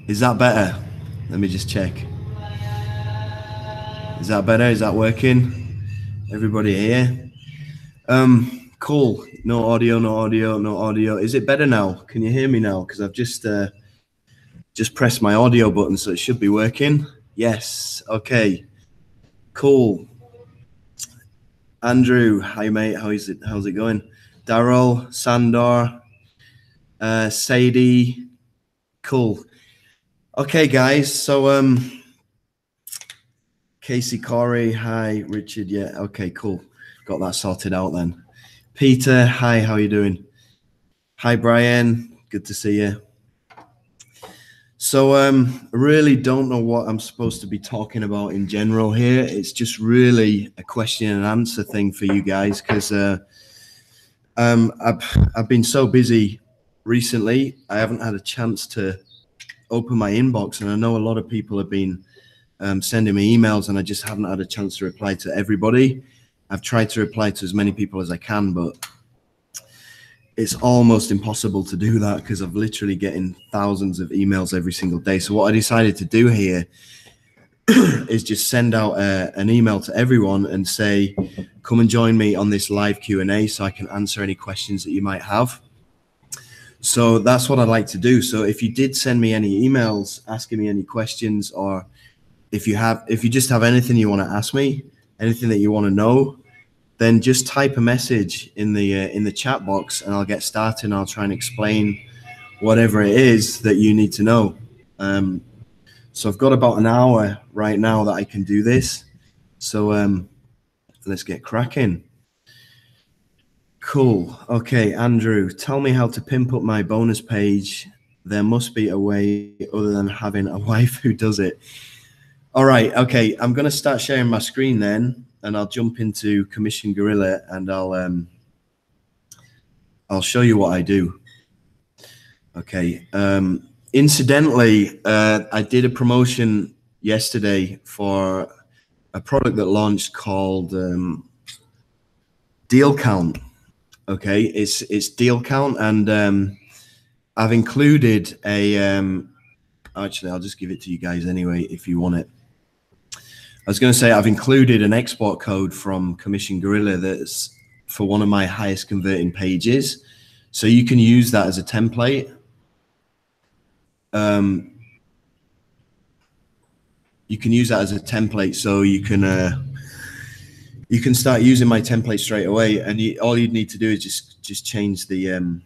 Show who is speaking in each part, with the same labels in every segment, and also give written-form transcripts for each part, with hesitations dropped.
Speaker 1: Is that better? Let me just check. Is that better? Is that working? Everybody here? Cool. No audio, no audio, no audio. Is it better now? Can you hear me now? Because I've just pressed my audio button, so it should be working. Yes. Okay. Cool. Andrew, hi mate. How's it going? Daryl, Sandor, Sadie. Cool. Okay, guys. So Casey, Corey, hi. Richard, yeah. Okay, cool. Got that sorted out then. Peter, hi. How you doing? Hi, Brian. Good to see you. So I really don't know what I'm supposed to be talking about in general here. It's just really a question and answer thing for you guys because I've been so busy recently. I haven't had a chance to open my inbox, and I know a lot of people have been sending me emails, and I just haven't had a chance to reply to everybody. I've tried to reply to as many people as I can, but it's almost impossible to do that because I'm literally getting thousands of emails every single day. So what I decided to do here is just send out an email to everyone and say, come and join me on this live Q&A so I can answer any questions that you might have. So that's what I'd like to do. So if you did send me any emails asking me any questions, or if you just have anything you want to ask me, anything that you want to know, then just type a message in the chat box and I'll get started and I'll try and explain whatever it is that you need to know. So I've got about an hour right now that I can do this. So let's get cracking. Cool. Okay, Andrew, tell me how to pimp up my bonus page. There must be a way other than having a wife who does it. All right. Okay, I'm going to start sharing my screen then, and I'll jump into Commission Gorilla and I'll show you what I do. Okay. Incidentally, I did a promotion yesterday for a product that launched called Deal Count. Okay, it's Deal Count, and I've included a. Actually, I'll just give it to you guys anyway if you want it. I was going to say I've included an export code from Commission Gorilla that's for one of my highest converting pages, so you can use that as a template. You can use that as a template, so you can start using my template straight away, and all you'd need to do is just change the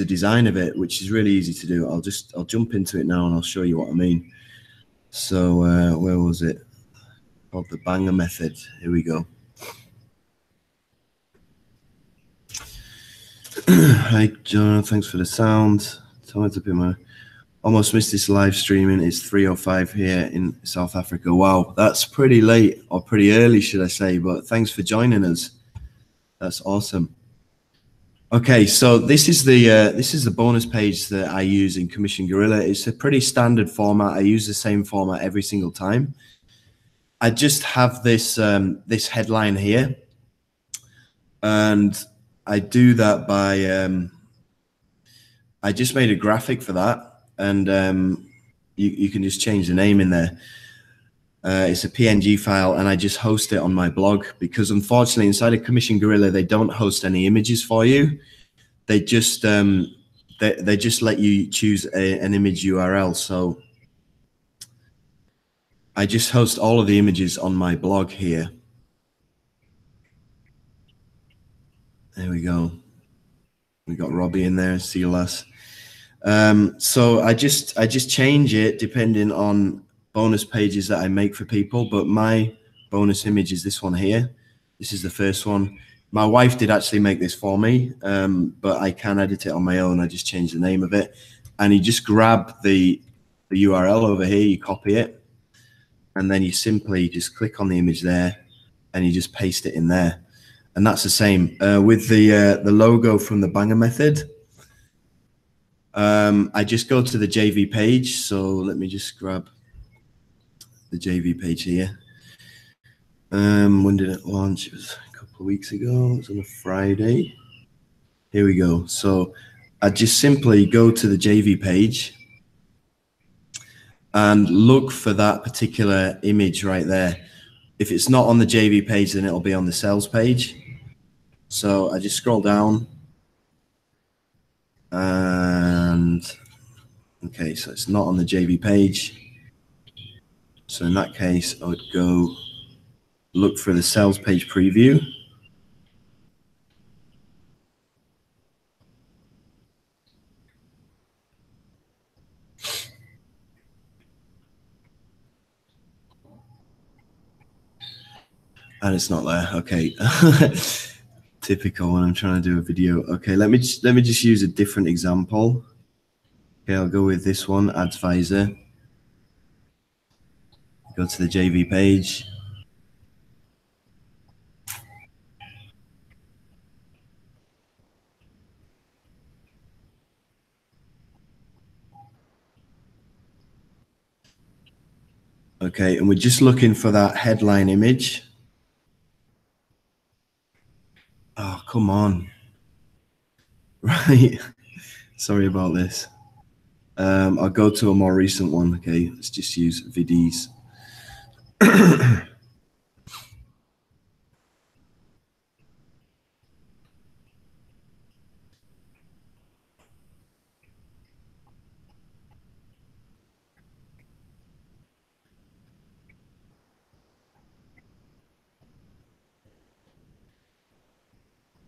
Speaker 1: design of it, which is really easy to do. I'll jump into it now and I'll show you what I mean. So where was it? Called the banger method. Here we go. Hi, Jono. Thanks for the sound. Time to be almost missed this live streaming. It's 3:05 here in South Africa. Wow, that's pretty late, or pretty early, should I say? But thanks for joining us. That's awesome. Okay, so this is the bonus page that I use in Commission Gorilla. It's a pretty standard format. I use the same format every single time. I just have this this headline here, and I do that by I just made a graphic for that, and you can just change the name in there. It's a PNG file, and I just host it on my blog because unfortunately inside of Commission Gorilla they don't host any images for you. They just they just let you choose an image URL. So I just host all of the images on my blog here. There we go. We got Robbie in there, Silas. So I just change it depending on bonus pages that I make for people, but my bonus image is this one here. This is the first one. My wife did actually make this for me, but I can edit it on my own. I just change the name of it, and you just grab the URL over here, you copy it, and then you simply just click on the image there, and you just paste it in there. And that's the same with the logo from the banger method. I just go to the JV page. So let me just grab the JV page here. When did it launch? It was a couple of weeks ago. It was on a Friday. Here we go. So I just simply go to the JV page, and look for that particular image right there. If it's not on the JV page, then it'll be on the sales page. So I just scroll down and okay, so it's not on the JV page. So in that case, I would go look for the sales page preview. And it's not there. Okay. Typical when I'm trying to do a video. Okay, let me just use a different example. Okay, I'll go with this one, Advisor. Go to the JV page. Okay, and we're just looking for that headline image. Oh, come on. Right. Sorry about this. I'll go to a more recent one. Okay, let's just use VDs.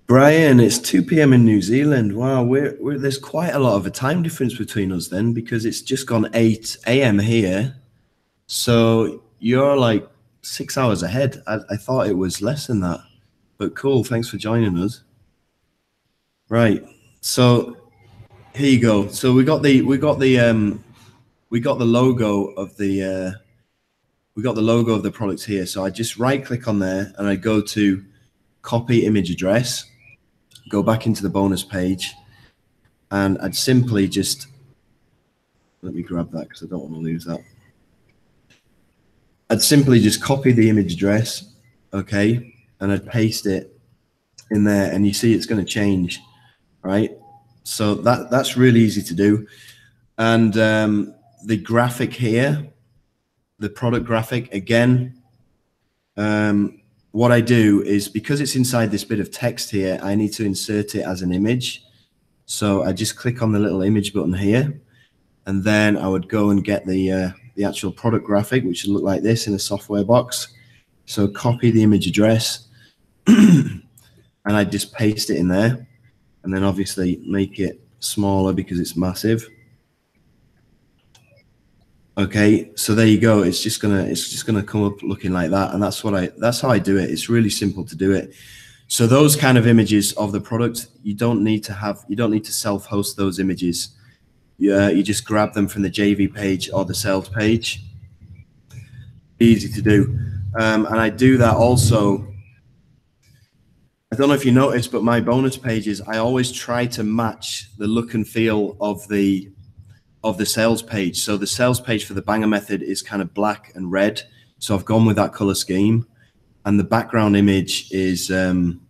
Speaker 1: Brian, it's 2 p.m. in New Zealand. Wow, there's quite a lot of a time difference between us then, because it's just gone 8 a.m. here. So you're like 6 hours ahead. I thought it was less than that, but cool. Thanks for joining us. Right. So here you go. So we got the logo of the product here. So I just right click on there and I go to copy image address, go back into the bonus page, and I'd simply just, let me grab that because I don't want to lose that. I'd simply just copy the image address, okay, and I'd paste it in there, and you see it's going to change, right? So that's really easy to do. And the graphic here, the product graphic, again, what I do is, because it's inside this bit of text here, I need to insert it as an image. So I just click on the little image button here, and then I would go and get the actual product graphic, which would look like this in a software box. So copy the image address, and I just paste it in there, and then obviously make it smaller because it's massive. Okay, so there you go. It's just gonna come up looking like that, and that's how I do it. It's really simple to do it. So those kind of images of the product, you don't need to self-host those images. You just grab them from the JV page or the sales page. Easy to do, and I do that also. I don't know if you noticed, but my bonus pages, I always try to match the look and feel of the sales page. So the sales page for the banger method is kind of black and red. So I've gone with that color scheme, and the background image is, let me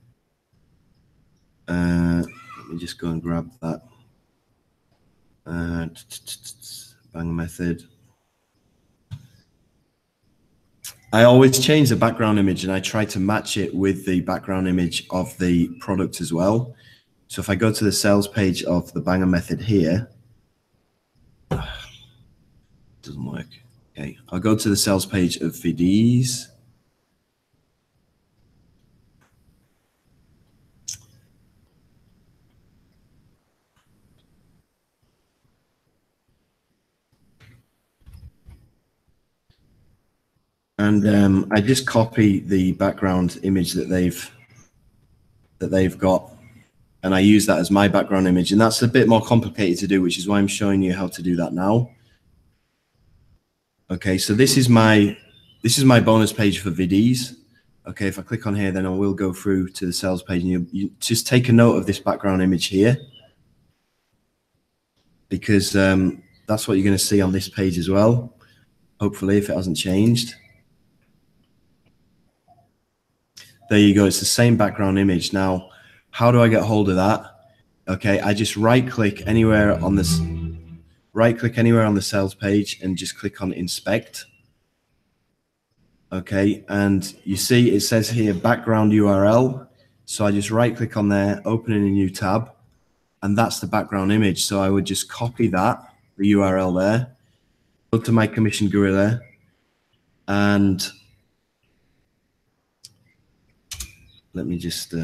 Speaker 1: just go and grab that. Banger method. I always change the background image, and I try to match it with the background image of the product as well. So if I go to the sales page of the banger method here, doesn't work. Okay, I'll go to the sales page of VDs. And I just copy the background image that they've got, and I use that as my background image. And that's a bit more complicated to do, which is why I'm showing you how to do that now. Okay, so this is my bonus page for VDs. Okay, if I click on here, then I will go through to the sales page, and you just take a note of this background image here, because that's what you're going to see on this page as well, hopefully, if it hasn't changed. There you go. It's the same background image. Now, how do I get hold of that? Okay, I just right click anywhere on this right click anywhere on the sales page and just click on inspect. Okay, and you see it says here background URL. So I just right click on there, open in a new tab, and that's the background image. So I would just copy that, the URL there, go to my Commission Gorilla, and let me just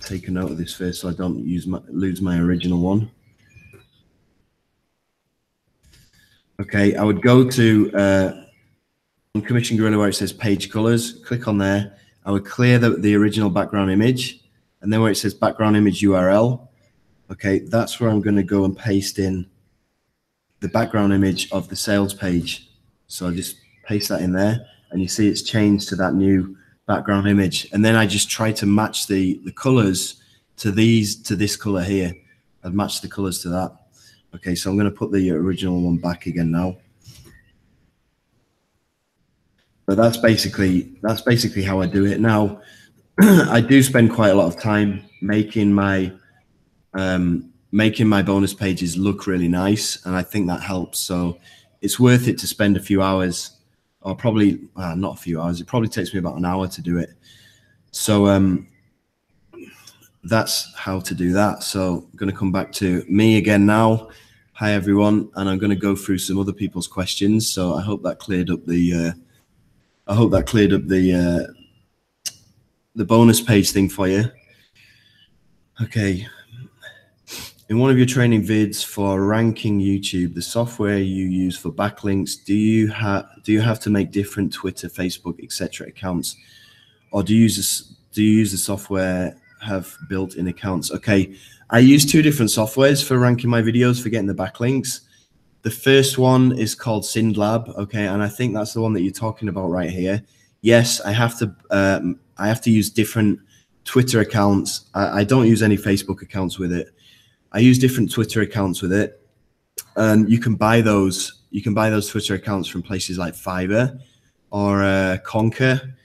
Speaker 1: take a note of this first so I don't lose my original one. Okay, I would go to Commission Gorilla where it says page colors, click on there. I would clear the original background image, and then where it says background image URL, okay, that's where I'm going to go and paste in the background image of the sales page. So I just paste that in there, and you see it's changed to that new background image. And then I just try to match the colors to this color here. I've matched the colors to that. Okay, so I'm going to put the original one back again now. But that's basically how I do it now. I do spend quite a lot of time making my bonus pages look really nice, and I think that helps. So it's worth it to spend a few hours, or probably not a few hours. It probably takes me about an hour to do it. So that's how to do that. So I'm going to come back to me again now. Hi everyone, and I'm going to go through some other people's questions. So I hope that cleared up the the bonus page thing for you. Okay. In one of your training vids for ranking YouTube, the software you use for backlinks, do you have to make different Twitter, Facebook, etc. accounts, or do you use the software have built-in accounts? Okay, I use two different softwares for ranking my videos for getting the backlinks. The first one is called SindLab, okay, and I think that's the one that you're talking about right here. Yes, I have to use different Twitter accounts. I don't use any Facebook accounts with it. I use different Twitter accounts with it, and you can buy those. You can buy those Twitter accounts from places like Fiverr or Conquer,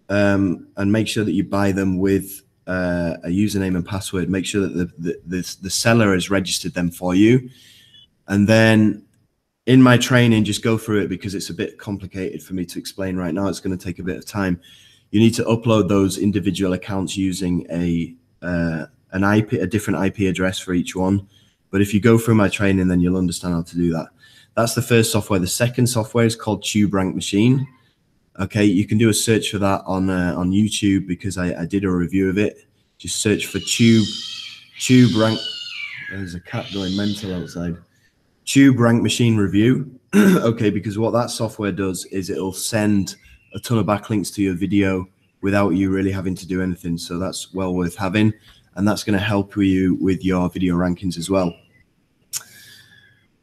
Speaker 1: and make sure that you buy them with a username and password. Make sure that the seller has registered them for you, and then in my training, just go through it because it's a bit complicated for me to explain right now. It's going to take a bit of time. You need to upload those individual accounts using a different IP address for each one. But if you go through my training, then you'll understand how to do that. That's the first software. The second software is called TubeRank Machine. Okay, you can do a search for that on YouTube because I did a review of it. Just search for TubeRank. There's a cat going mental outside. TubeRank Machine review. Okay, because what that software does is it'll send a ton of backlinks to your video without you really having to do anything. So that's well worth having, and that's going to help you with your video rankings as well.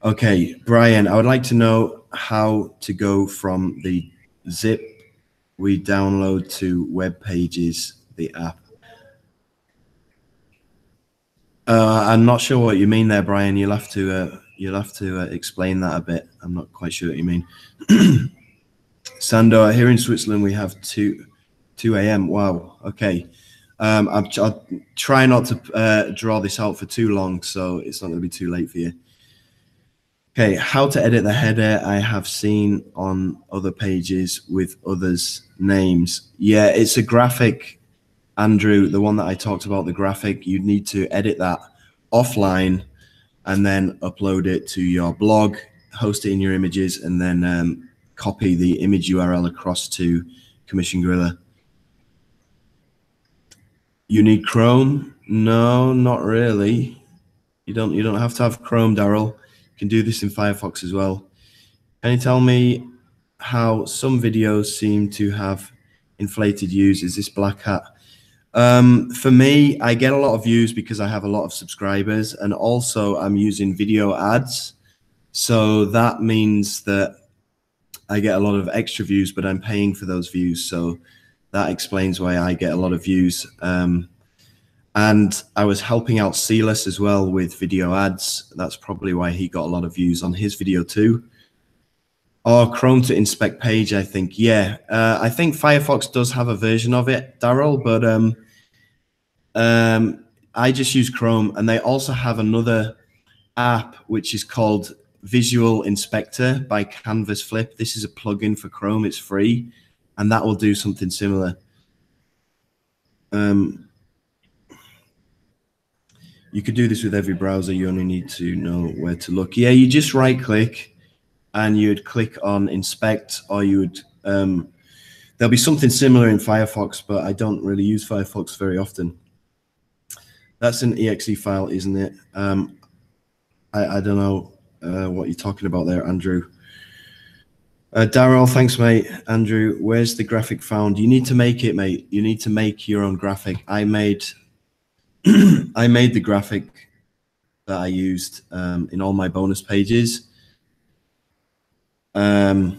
Speaker 1: Okay, Brian, I would like to know how to go from the zip we download to web pages, the app. I'm not sure what you mean there, Brian. You'll have to explain that a bit. I'm not quite sure what you mean. Sando, here in Switzerland we have 2 a.m. Wow. Okay. I'll try not to draw this out for too long, so it's not going to be too late for you. Okay, how to edit the header I have seen on other pages with others' names. Yeah, it's a graphic, Andrew, the one that I talked about, the graphic. You need to edit that offline and then upload it to your blog, host it in your images, and then copy the image URL across to Commission Gorilla. You need Chrome? No, not really. You don't have to have Chrome, Daryl. You can do this in Firefox as well. Can you tell me how some videos seem to have inflated views? Is this black hat? For me, I get a lot of views because I have a lot of subscribers, and also I'm using video ads. So that means that I get a lot of extra views, but I'm paying for those views. So that explains why I get a lot of views. And I was helping out Silas as well with video ads. That's probably why he got a lot of views on his video too. Or Chrome to inspect page, I think. Yeah, I think Firefox does have a version of it, Daryl, but I just use Chrome. And they also have another app which is called Visual Inspector by Canvas Flip. This is a plugin for Chrome. It's free, and that will do something similar. You could do this with every browser. You only need to know where to look. Yeah, you just right click and you'd click on inspect, or you would, there'll be something similar in Firefox, but I don't really use Firefox very often. That's an exe file, isn't it? I don't know what you're talking about there, Andrew. Daryl, thanks, mate. Andrew, where's the graphic found? You need to make it, mate. You need to make your own graphic. I made the graphic that I used in all my bonus pages. Well,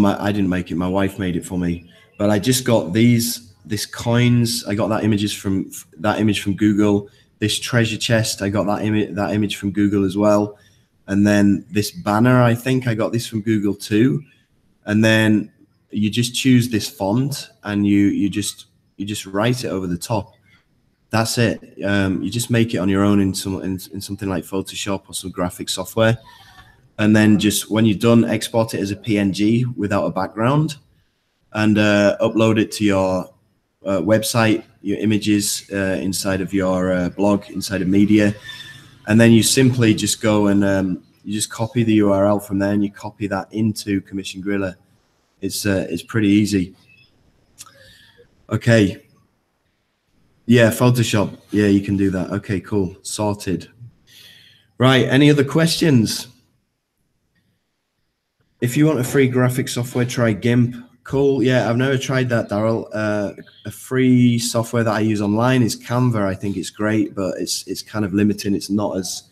Speaker 1: I didn't make it. My wife made it for me. But I just got this coins. I got that image from Google. This treasure chest, I got that image from Google as well. And then this banner, I think I got this from Google too. And then you just choose this font and you just write it over the top. That's it. You just make it on your own in something like Photoshop or some graphic software. And then just when you're done, export it as a PNG without a background and upload it to your website, your images inside of your blog, inside of media. And then you simply just go and you just copy the URL from there and you copy that into Commission Griller. It's pretty easy. Okay. Yeah, Photoshop. Yeah, you can do that. Okay, cool. Sorted. Right. Any other questions? If you want a free graphic software, try GIMP. Cool. Yeah, I've never tried that, Daryl. A free software that I use online is Canva. I think it's great, but it's kind of limiting. It's not as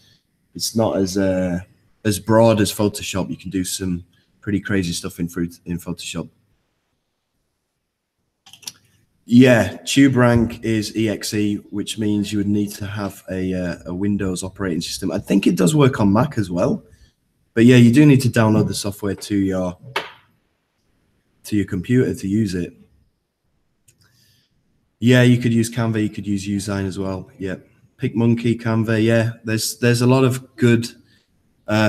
Speaker 1: broad as Photoshop. You can do some pretty crazy stuff in Photoshop. Yeah, TubeRank is exe, which means you would need to have a Windows operating system. I think it does work on Mac as well. But yeah, you do need to download the software to your computer to use it. Yeah, you could use Canva. You could use Usign as well. Yeah, PicMonkey, Canva. Yeah, there's a lot of good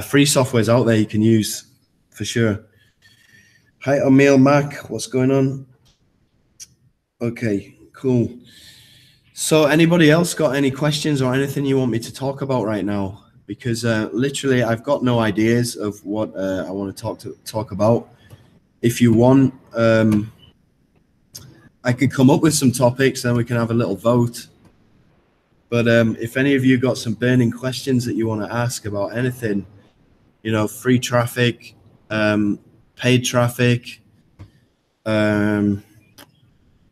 Speaker 1: free softwares out there you can use for sure. Hi, Emil Mac. What's going on? Okay, cool. So anybody else got any questions or anything you want me to talk about right now? Because literally I've got no ideas of what I want to talk about. If you want, I could come up with some topics and we can have a little vote. But if any of you got some burning questions that you want to ask about anything, you know, free traffic, paid traffic,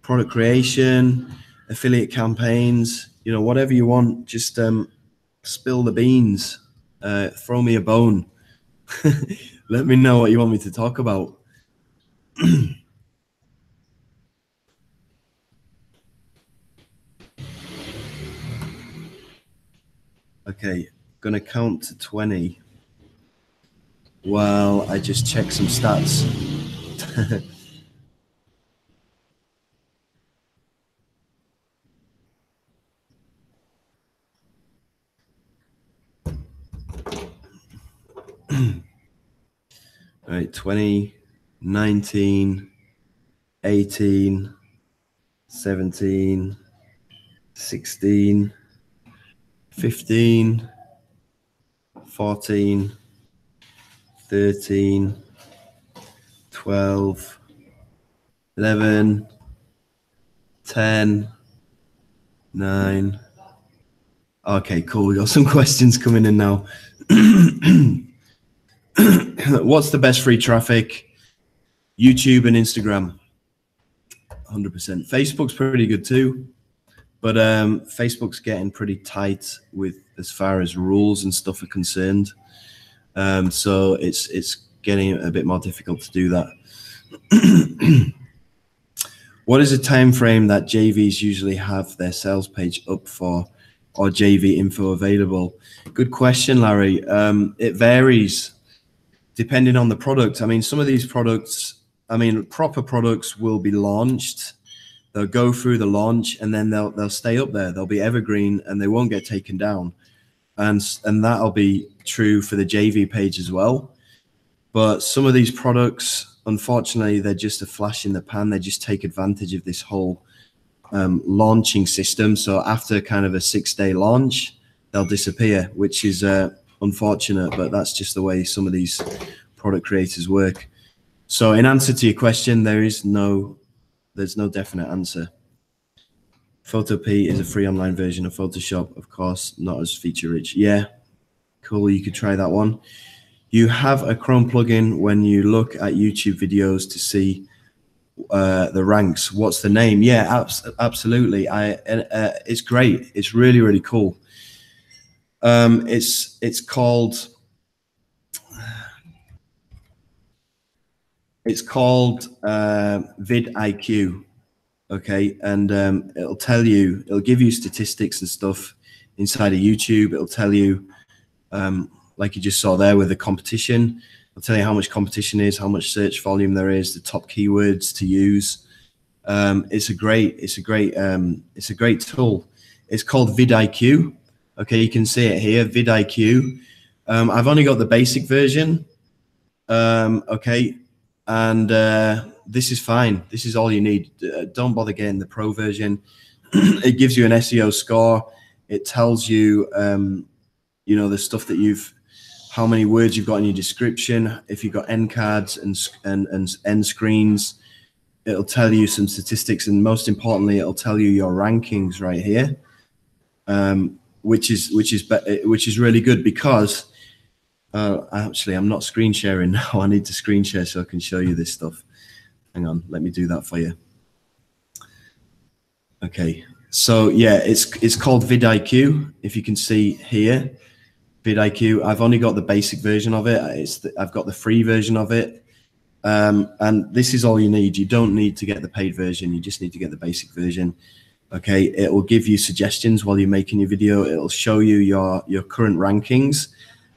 Speaker 1: product creation, affiliate campaigns, you know, whatever you want, just spill the beans, throw me a bone. Let me know what you want me to talk about. Okay, gonna count to 20 while I just check some stats. All right, 20, 19, 18, 17, 16, 15, 14, 13, 12, 11, 10, 9. Okay, cool. We got some questions coming in now. What's the best free traffic? YouTube and Instagram. 100%. Facebook's pretty good too, but Facebook's getting pretty tight with as far as rules and stuff are concerned. So it's getting a bit more difficult to do that. What is the time frame that JVs usually have their sales page up for, or JV info available? Good question, Larry. It varies depending on the product. I mean, some of these products, I mean, proper products will be launched. They'll go through the launch and then they'll stay up there. They'll be evergreen and they won't get taken down. and that'll be true for the JV page as well. But some of these products, unfortunately, they're just a flash in the pan. They just take advantage of this whole launching system. So after kind of a 6-day launch, they'll disappear, which is unfortunate, but that's just the way some of these product creators work. So in answer to your question, there's no definite answer. Photopea is a free online version of Photoshop, of course, not as feature rich. Yeah, cool, you could try that one. You have a Chrome plugin when you look at YouTube videos to see the ranks. What's the name? Yeah, absolutely. It's great. It's really, really cool. It's called vidIQ. Okay, and it'll give you statistics and stuff inside of YouTube. It'll tell you, like you just saw there with the competition, it'll tell you how much competition is, how much search volume there is, the top keywords to use. It's a great tool. It's called vidIQ. Okay, you can see it here, vidIQ. I've only got the basic version. Okay, and this is fine. This is all you need. Don't bother getting the pro version. It gives you an SEO score. It tells you, you know, the stuff that how many words you've got in your description. If you've got end cards and end screens, it'll tell you some statistics, and most importantly, it'll tell you your rankings right here, which is really good because. Actually, I'm not screen sharing now. I need to screen share so I can show you this stuff. Hang on, let me do that for you. Okay, so yeah, it's called vidIQ. If you can see here, vidIQ. I've only got the basic version of it. I've got the free version of it, and this is all you need. You don't need to get the paid version. You just need to get the basic version. Okay, it will give you suggestions while you're making your video. It'll show you your current rankings.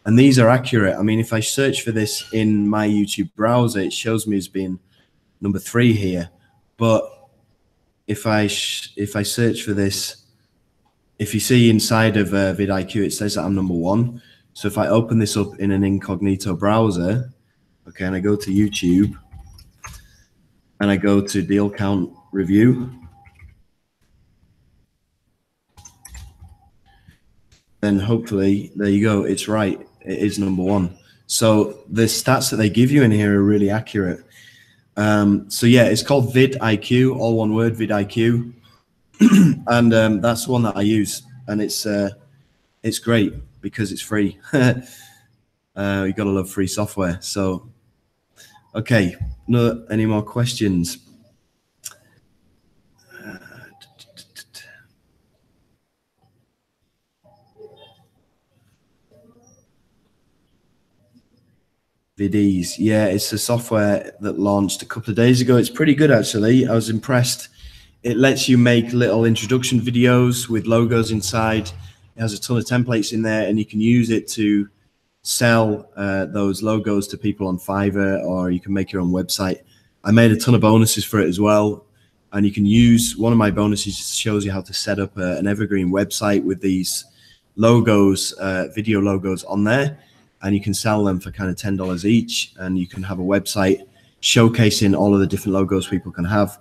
Speaker 1: And these are accurate. I mean, if I search for this in my YouTube browser, it shows me as being number 3 here. But if I search for this, if you see inside of vidIQ, it says that I'm number 1. So if I open this up in an incognito browser, okay, and I go to YouTube, and I go to deal count review, then hopefully, there you go, it's right. It is number 1. So the stats that they give you in here are really accurate. So yeah, it's called vidIQ, all one word, vidIQ. And that's the one that I use. And it's great because it's free. You gotta love free software. So, okay, no, any more questions? Videes, yeah, it's a software that launched a couple of days ago. It's pretty good, actually. I was impressed. It lets you make little introduction videos with logos inside. It has a ton of templates in there, and you can use it to sell those logos to people on Fiverr, or you can make your own website. I made a ton of bonuses for it as well, and you can use one of my bonuses. Shows you how to set up an evergreen website with these logos, video logos on there. And you can sell them for kind of $10 each, and you can have a website showcasing all of the different logos people can have,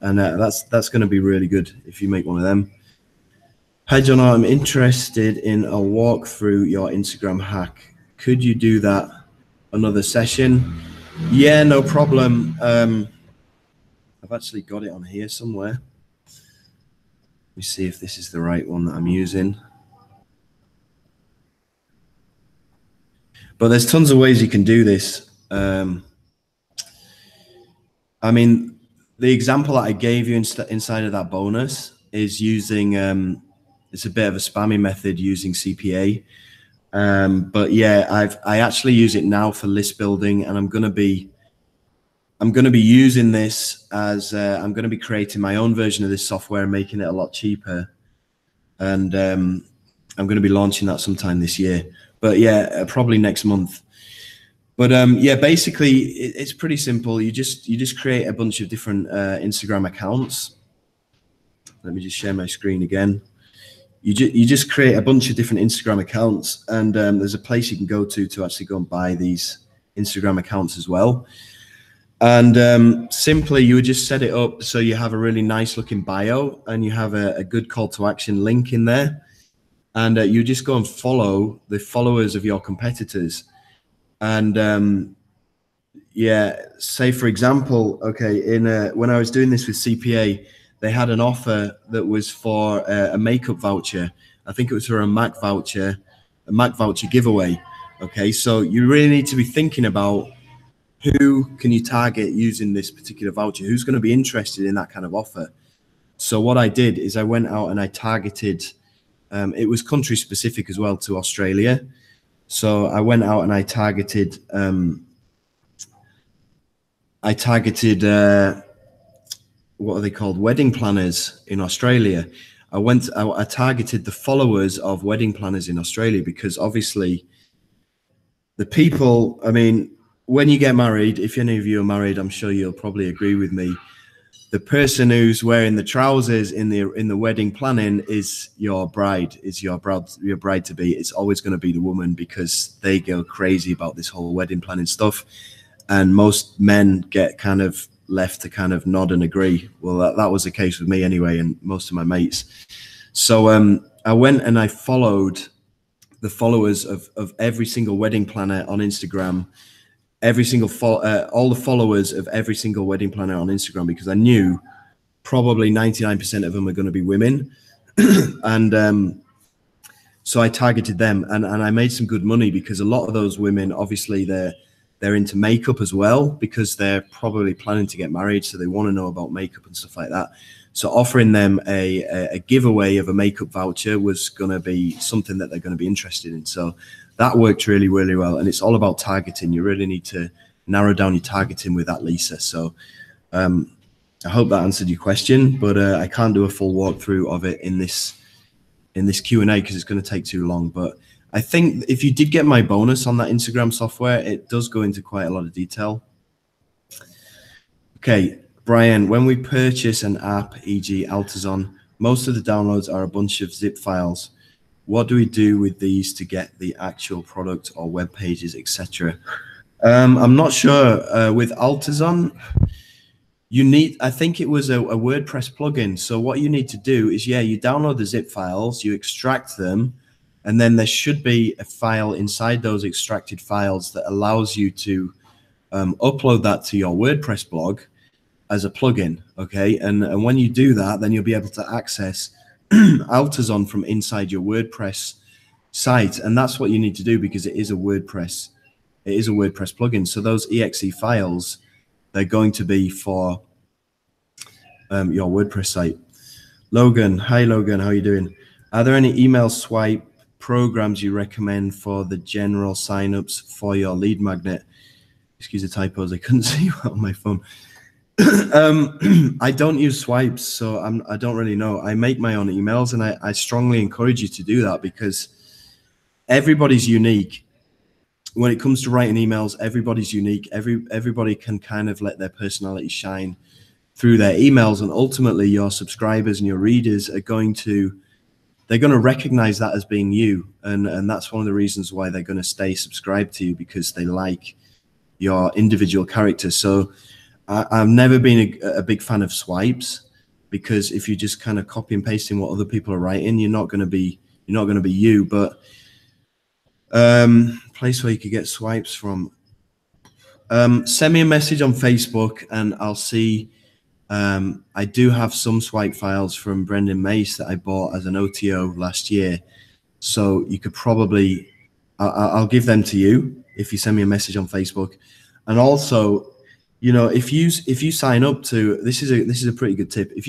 Speaker 1: and that's going to be really good if you make one of them. Hi, Jono, I'm interested in a walk through your Instagram hack. Could you do that another session? Yeah, no problem. I've actually got it on here somewhere. Let me see if this is the right one that I'm using. But there's tons of ways you can do this. I mean, the example that I gave you inside of that bonus is using, it's a bit of a spammy method using CPA. But yeah, I actually use it now for list building, and I'm going to be using this as, I'm going to be creating my own version of this software and making it a lot cheaper. And I'm going to be launching that sometime this year. But yeah, probably next month. But yeah, basically it's pretty simple. You just create a bunch of different Instagram accounts. Let me just share my screen again. you just create a bunch of different Instagram accounts, and there's a place you can go to actually go and buy these Instagram accounts as well. And simply you would just set it up so you have a really nice looking bio and you have a good call to action link in there, and you just go and follow the followers of your competitors. And yeah, say for example, okay, when I was doing this with CPA, they had an offer that was for a makeup voucher. I think it was for a Mac voucher giveaway. Okay, so you really need to be thinking about who can you target using this particular voucher? Who's going to be interested in that kind of offer? So what I did is I went out and I targeted, it was country specific as well, to Australia. So I went out and I targeted what are they called? Wedding planners in Australia. I targeted the followers of wedding planners in Australia, because obviously the people, I mean, when you get married, if any of you are married, I'm sure you'll probably agree with me. The person who's wearing the trousers in the wedding planning is your bride, your bride to be. It's always going to be the woman, because they go crazy about this whole wedding planning stuff. And most men get kind of left to kind of nod and agree. Well, that was the case with me anyway, and most of my mates. So I went and I followed the followers of every single wedding planner on Instagram, all the followers of every single wedding planner on Instagram, because I knew probably 99% of them are going to be women. And so I targeted them, and I made some good money, because a lot of those women, obviously they're into makeup as well, because they're probably planning to get married, so they want to know about makeup and stuff like that. So offering them a giveaway of a makeup voucher was going to be something that they're going to be interested in. So that worked really, really well. And it's all about targeting. You really need to narrow down your targeting with that, Lisa. So I hope that answered your question, but I can't do a full walkthrough of it in this Q&A, because it's going to take too long. But I think if you did get my bonus on that Instagram software, it does go into quite a lot of detail. Okay, Brian, when we purchase an app, e.g. Altazon, most of the downloads are a bunch of zip files. What do we do with these to get the actual product or web pages, etc.? I'm not sure. With Altazon, you need, I think it was a WordPress plugin. So what you need to do is, yeah, you download the zip files, you extract them, and then there should be a file inside those extracted files that allows you to upload that to your WordPress blog as a plugin, okay? And when you do that, then you'll be able to access Altazon from inside your WordPress site, and that's what you need to do, because it is a WordPress plugin. So those exe files, they're going to be for your WordPress site. Logan, hi Logan, how are you doing? Are there any email swipe programs you recommend for the general signups for your lead magnet? Excuse the typos, I couldn't see on my phone. I don't use swipes, so I don't really know. I make my own emails, and I strongly encourage you to do that, because everybody's unique. When it comes to writing emails, everybody's unique. Everybody can kind of let their personality shine through their emails, and ultimately your subscribers and your readers are going to recognize that as being you, and that's one of the reasons why they're going to stay subscribed to you, because they like your individual character. So I've never been a big fan of swipes, because if you just kind of copy and pasting what other people are writing, you're not going to be you. But place where you could get swipes from, send me a message on Facebook and I'll see. I do have some swipe files from Brendan Mace that I bought as an OTO last year, so you could probably, I'll give them to you if you send me a message on Facebook. And also, you know, if you sign up to, this is a pretty good tip. If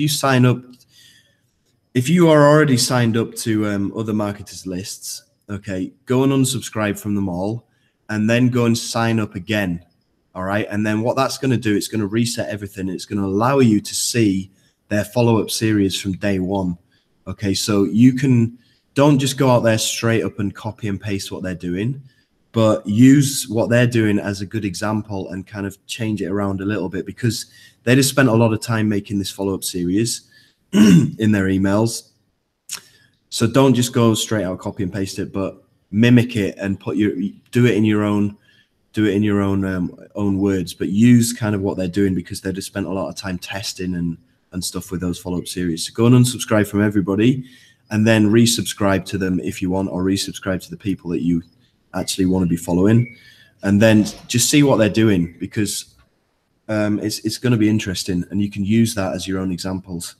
Speaker 1: you are already signed up to other marketers lists, okay, go and unsubscribe from them all, and then go and sign up again. All right, and then what that's going to do, it's going to reset everything. It's going to allow you to see their follow-up series from day one. Okay, so you don't just go out there straight up and copy and paste what they're doing, but use what they're doing as a good example and kind of change it around a little bit, because they just spent a lot of time making this follow-up series in their emails. So don't just go straight out, copy and paste it, but mimic it and do it in your own own words, but use kind of what they're doing, because they just spent a lot of time testing and stuff with those follow-up series. So go and unsubscribe from everybody, and then resubscribe to them if you want, or resubscribe to the people that you actually want to be following, and then just see what they're doing, because it's going to be interesting, and you can use that as your own examples.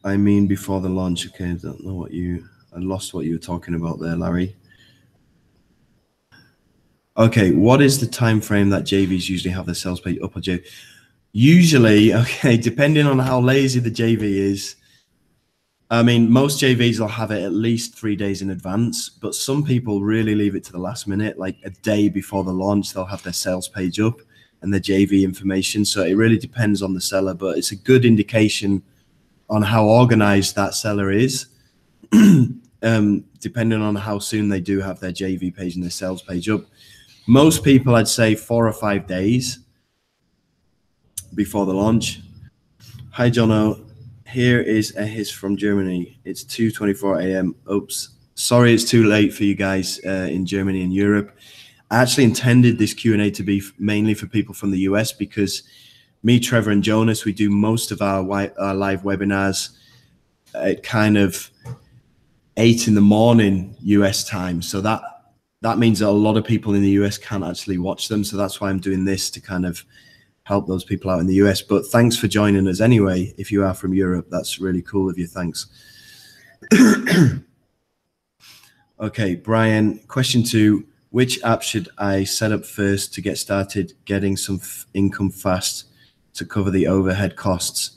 Speaker 1: I mean, before the launch. Okay, I don't know I lost what you were talking about there, Larry. Okay, what is the time frame that JVs usually have their sales page up on JV? Usually, okay, depending on how lazy the JV is. I mean, most JVs will have it at least 3 days in advance, but some people really leave it to the last minute, like a day before the launch, they'll have their sales page up and their JV information. So it really depends on the seller, but it's a good indication on how organized that seller is, depending on how soon they do have their JV page and their sales page up. Most people, I'd say 4 or 5 days before the launch. Hi, Jono. Here is a hiss from Germany. It's 2:24 a.m. Oops. Sorry, it's too late for you guys in Germany and Europe. I actually intended this Q&A to be mainly for people from the US, because me, Trevor, and Jonas, we do most of our live webinars at kind of 8 in the morning US time. So that means that a lot of people in the US can't actually watch them. So that's why I'm doing this, to kind of help those people out in the US. But thanks for joining us anyway. If you are from Europe, that's really cool of you. Thanks. Okay, Brian, question 2. Which app should I set up first to get started getting some income fast to cover the overhead costs?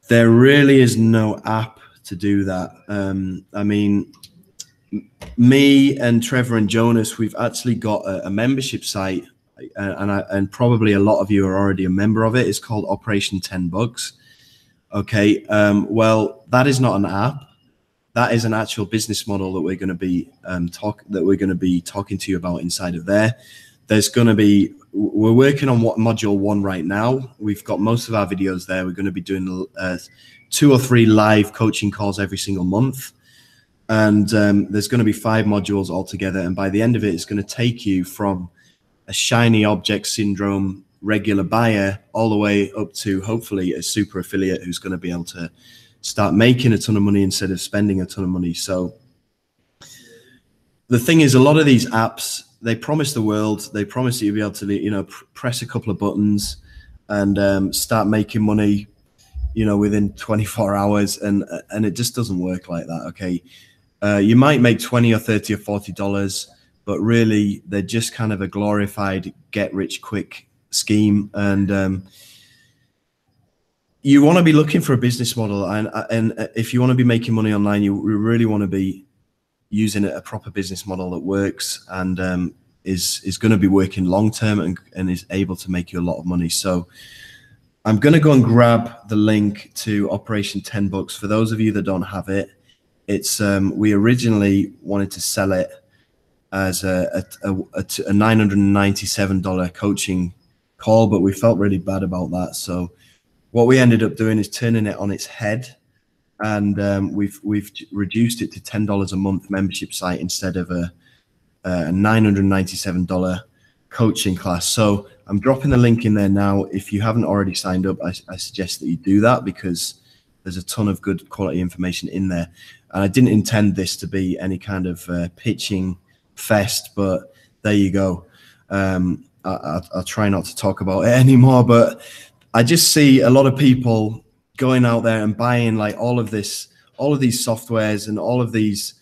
Speaker 1: There really is no app to do that. I mean, me and Trevor and Jonas, we've actually got a membership site, and probably a lot of you are already a member of it. It's called Operation 10 Bucks. Okay, well, that is not an app. That is an actual business model that we're going to be talking to you about inside of there. We're working on module 1 right now. We've got most of our videos there. We're going to be doing 2 or 3 live coaching calls every single month. And there's going to be 5 modules altogether. And by the end of it, it's going to take you from a shiny object syndrome regular buyer all the way up to hopefully a super affiliate who's going to be able to start making a ton of money instead of spending a ton of money. So the thing is, a lot of these apps, they promise the world. They promise that you'll be able to, press a couple of buttons and start making money, within 24 hours. And it just doesn't work like that. Okay. You might make 20 or 30 or $40, but really they're just kind of a glorified get rich quick scheme. And you want to be looking for a business model. And if you want to be making money online, you really want to be using a proper business model that works and is going to be working long term and is able to make you a lot of money. So I'm going to go and grab the link to Operation 10 Bucks. For those of you that don't have it, it's we originally wanted to sell it as a $997 coaching call, but we felt really bad about that. So what we ended up doing is turning it on its head, and we've reduced it to $10 a month membership site instead of a $997 coaching class. So I'm dropping the link in there now. If you haven't already signed up, I suggest that you do that, because there's a ton of good quality information in there. And I didn't intend this to be any kind of pitching fest, but there you go. I'll try not to talk about it anymore, but I just see a lot of people going out there and buying like all of these softwares and all of these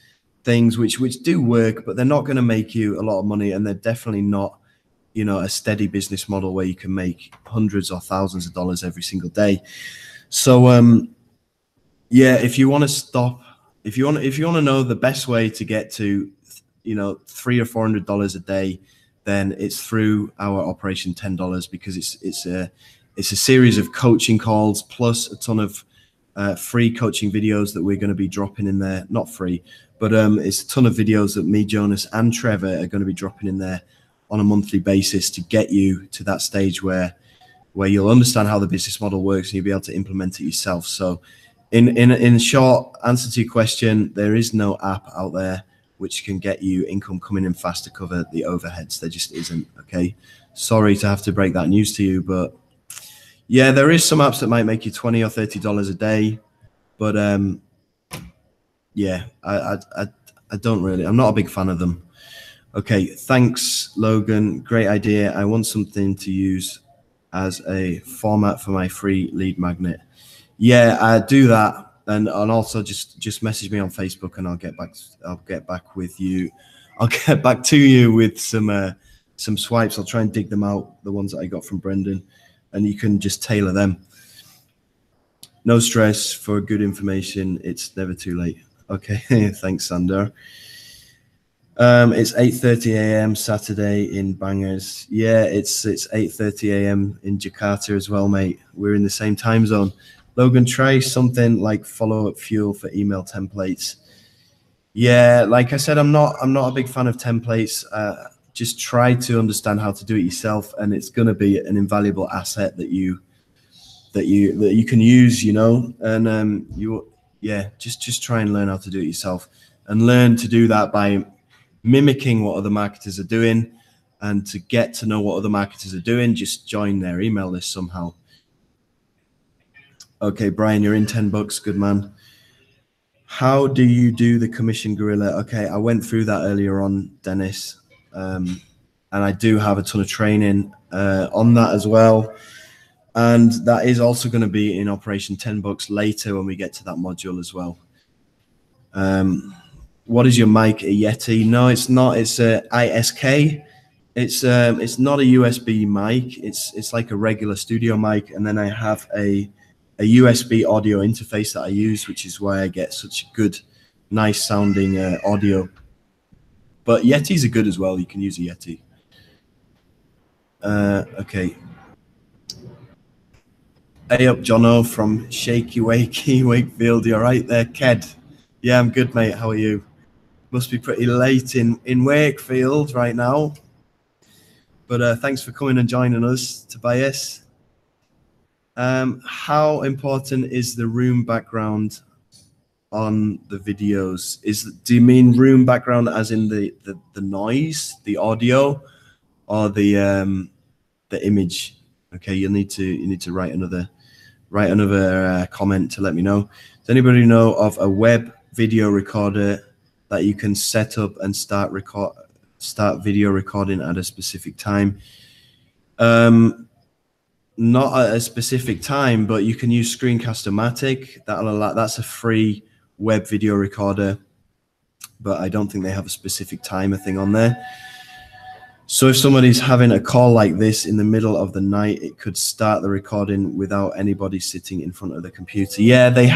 Speaker 1: things which do work, but they're not going to make you a lot of money, and they're definitely not, a steady business model where you can make hundreds or thousands of dollars every single day. So yeah, if you want to stop, if you want to know the best way to get to $300 or $400 a day, then it's through our Operation $10, because it's a series of coaching calls plus a ton of free coaching videos that we're going to be dropping in there. Not free, but it's a ton of videos that me, Jonas, and Trevor are going to be dropping in there on a monthly basis to get you to that stage where where you'll understand how the business model works and you'll be able to implement it yourself. So in short answer to your question, there is no app out there which can get you income coming in fast to cover the overheads. There just isn't. Okay. Sorry to have to break that news to you, but yeah, there is some apps that might make you $20 or $30 a day, but yeah, I don't really. I'm not a big fan of them. Okay, thanks, Logan. Great idea. I want something to use as a format for my free lead magnet. Yeah, I do that, and also just message me on Facebook, and I'll get back with you. I'll get back to you with some swipes. I'll try and dig them out, the ones that I got from Brendan, and you can just tailor them. No stress for good information. It's never too late. Okay, thanks, Sander. It's 8:30 a.m. Saturday in Bangers. Yeah, it's 8:30 a.m. in Jakarta as well, mate. We're in the same time zone. Logan, try something like follow-up fuel for email templates. Yeah, like I said, I'm not a big fan of templates. Just try to understand how to do it yourself, and it's going to be an invaluable asset that you can use, you know. And just try and learn how to do it yourself, and learn to do that by mimicking what other marketers are doing. And to get to know what other marketers are doing, just join their email list somehow. Okay, Brian, you're in 10 bucks. Good man. How do you do the commission gorilla? Okay, I went through that earlier on, Dennis. And I do have a ton of training on that as well. And that is also going to be in Operation 10 bucks later when we get to that module as well. What is your mic? A Yeti? No, it's not. It's a ISK. It's not a USB mic. It's like a regular studio mic, and then I have a USB audio interface that I use, which is why I get such good, nice sounding audio. But Yetis are good as well. You can use a Yeti. Okay. Hey up, Jono from Shaky Wakey Wakefield. You all right there, Ked? Yeah, I'm good, mate. How are you? Must be pretty late in Wakefield right now. But thanks for coming and joining us, Tobias. How important is the room background on the videos? Do you mean room background as in the noise, the audio, or the image? Okay, you need to write another comment to let me know. Does anybody know of a web video recorder that you can set up and start video recording at a specific time? Not at a specific time, but you can use Screencast-O-Matic. That's a free web video recorder, but I don't think they have a specific timer thing on there. So if somebody's having a call like this in the middle of the night, it could start the recording without anybody sitting in front of the computer. Yeah, they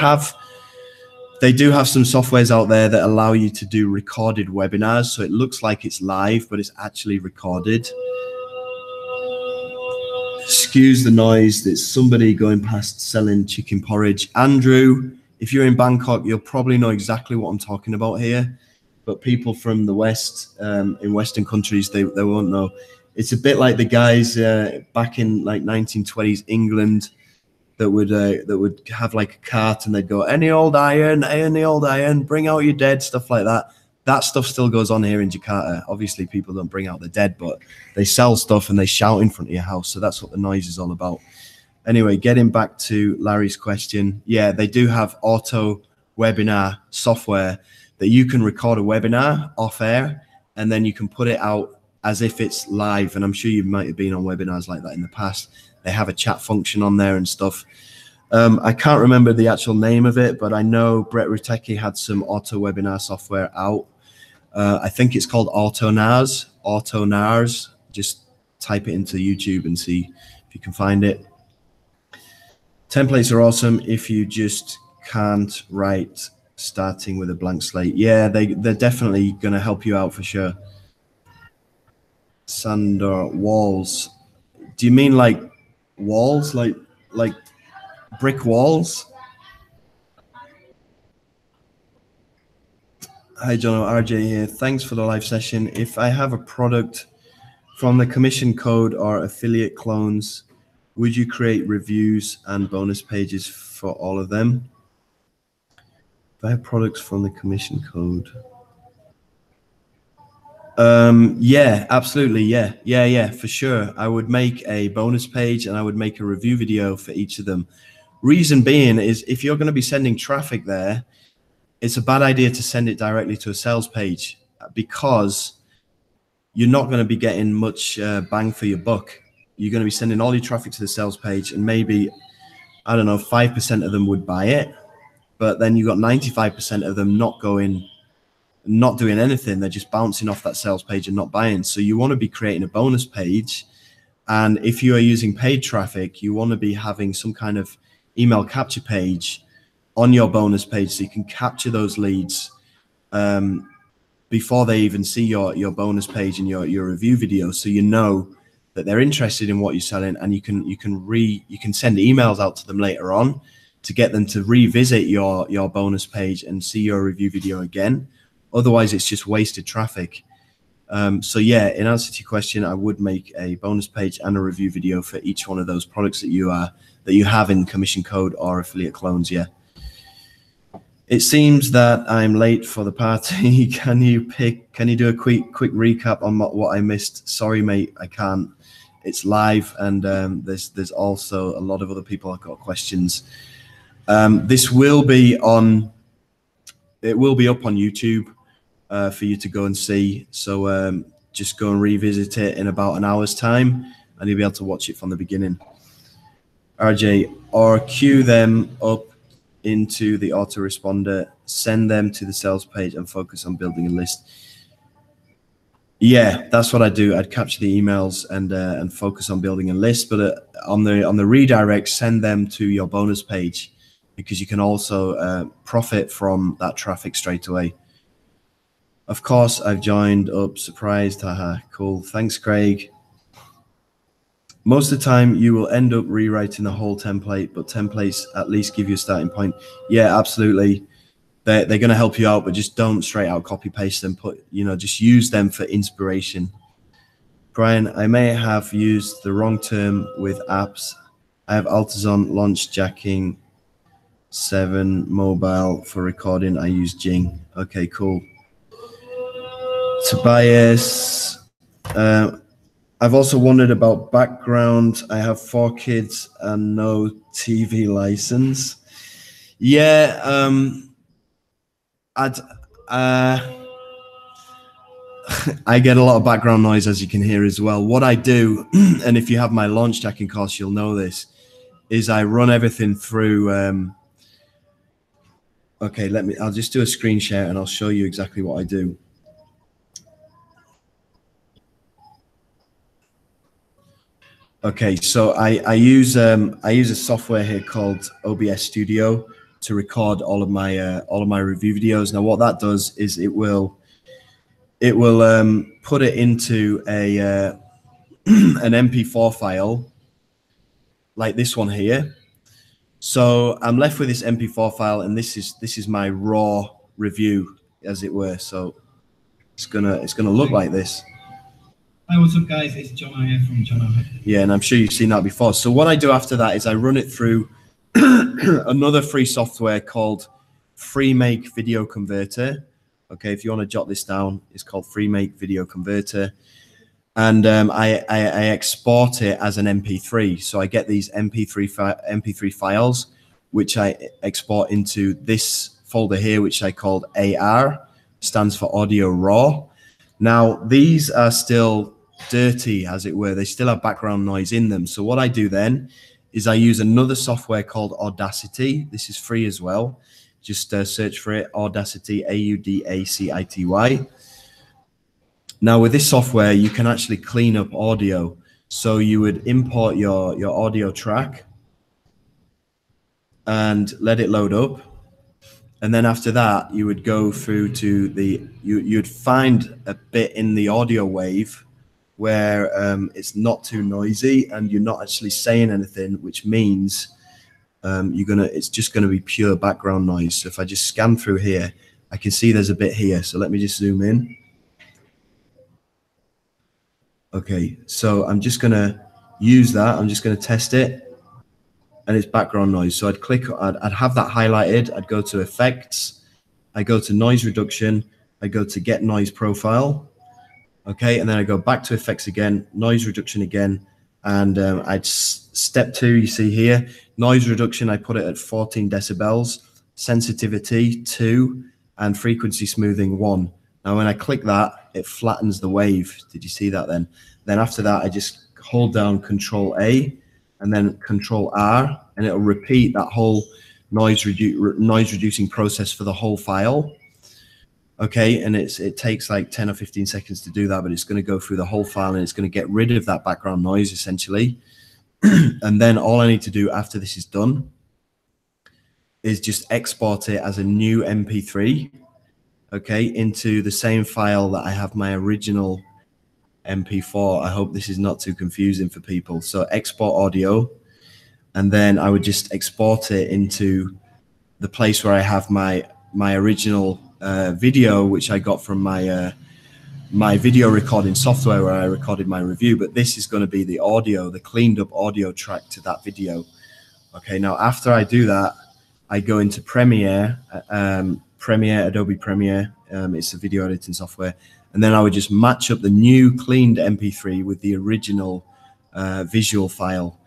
Speaker 1: do have some softwares out there that allow you to do recorded webinars. So it looks like it's live, but it's actually recorded. Excuse the noise. There's somebody going past selling chicken porridge. Andrew, if you're in Bangkok, you'll probably know exactly what I'm talking about here. But people from the West, in Western countries, they won't know. It's a bit like the guys back in like 1920s England that would have like a cart and they'd go, any old iron, bring out your dead, stuff like that. That stuff still goes on here in Jakarta. Obviously, people don't bring out the dead, but they sell stuff and they shout in front of your house. So that's what the noise is all about. Anyway, getting back to Larry's question. Yeah, they do have auto webinar software that you can record a webinar off air and then you can put it out as if it's live. And I'm sure you might have been on webinars like that in the past. They have a chat function on there and stuff. I can't remember the actual name of it, but I know Brett Rutecki had some auto webinar software out. I think it's called AutoNARS. Just type it into YouTube and see if you can find it. Templates are awesome if you just can't write starting with a blank slate. Yeah, they're definitely going to help you out for sure. Sandor, walls. Do you mean like walls, like brick walls? Hi, Jono, RJ here. Thanks for the live session. If I have a product from the commission code or affiliate clones, Would you create reviews and bonus pages for all of them? If I have products from the commission code. Yeah, absolutely. Yeah, for sure. I would make a bonus page and I would make a review video for each of them. Reason being is if you're going to be sending traffic there, it's a bad idea to send it directly to a sales page because you're not going to be getting much bang for your buck. You're going to be sending all your traffic to the sales page and maybe, I don't know, 5% of them would buy it, but then you got 95% of them not doing anything. They're just bouncing off that sales page and not buying. So you want to be creating a bonus page. And if you are using paid traffic, you want to be having some kind of email capture page on your bonus page so you can capture those leads before they even see your bonus page and your review video, so you know that they're interested in what you're selling, and you can send emails out to them later on to get them to revisit your bonus page and see your review video again. Otherwise, it's just wasted traffic. So yeah, in answer to your question, I would make a bonus page and a review video for each one of those products that you have in commission code or affiliate clones. Yeah. It seems that I'm late for the party. Can you do a quick recap on what I missed? Sorry, mate, I can't. It's live, and there's also a lot of other people have got questions. This will be on. It will be up on YouTube for you to go and see. So just go and revisit it in about an hour's time, and you'll be able to watch it from the beginning. RJ, or queue them up into the autoresponder, send them to the sales page, and focus on building a list. Yeah, that's what I do. I'd capture the emails and focus on building a list. But on the redirect, send them to your bonus page, because you can also profit from that traffic straight away. Of course, I've joined up. Surprised. Haha. Cool. Thanks, Craig. Most of the time, you will end up rewriting the whole template, but templates at least give you a starting point. Yeah, absolutely. They're going to help you out, but just don't straight out copy paste them. Just use them for inspiration. Brian, I may have used the wrong term with apps. I have Altazon launch jacking 7 mobile for recording. I use Jing. Okay, cool. Tobias, I've also wondered about background. I have 4 kids and no TV license. Yeah, I get a lot of background noise, as you can hear as well. What I do, and if you have my launch jacking course, you'll know this, is I run everything through. Okay, I'll just do a screen share and I'll show you exactly what I do. Okay, so I use a software here called OBS Studio to record all of my review videos. Now, what that does is it will put it into a an MP4 file like this one here. So I'm left with this MP4 file, and this is my raw review, as it were. So it's gonna look like this.
Speaker 2: Hi, what's up, guys? It's Jono here from Jono.
Speaker 1: Yeah, and I'm sure you've seen that before. So what I do after that is I run it through another free software called FreeMake Video Converter. Okay, if you want to jot this down, it's called FreeMake Video Converter. And I export it as an MP3. So I get these MP3 files, which I export into this folder here, which I called AR, stands for Audio Raw. Now, these are still dirty, as it were. They still have background noise in them. So what I do then is I use another software called Audacity. This is free as well. Just search for it, Audacity, Audacity. Now, with this software, you can actually clean up audio. So you would import your audio track and let it load up. And then after that, you would go through to you'd find a bit in the audio wave where it's not too noisy and you're not actually saying anything, which means it's just gonna be pure background noise. So if I just scan through here, I can see there's a bit here. So let me just zoom in. Okay, so I'm just gonna use that. I'm just going to test it, and it's background noise. So I'd have that highlighted. I'd go to effects. I go to noise reduction. I go to get noise profile. Okay, and then I go back to effects again, noise reduction again, and I'd step 2, you see here, noise reduction, I put it at 14 decibels, sensitivity 2, and frequency smoothing 1. Now when I click that, it flattens the wave. Did you see that then? Then after that, I just hold down Control A and then Control R, and it'll repeat that whole noise reducing process for the whole file. Okay, and it takes like 10 or 15 seconds to do that, but it's going to go through the whole file and it's going to get rid of that background noise essentially. And then all I need to do after this is done is just export it as a new MP3, okay, into the same file that I have my original MP4. I hope this is not too confusing for people. So export audio, and then I would just export it into the place where I have my original video, which I got from my my video recording software where I recorded my review. But this is going to be the audio, the cleaned up audio track to that video. Okay, now after I do that, I go into Premiere, Adobe Premiere. It's a video editing software, and then I would just match up the new cleaned MP3 with the original visual file.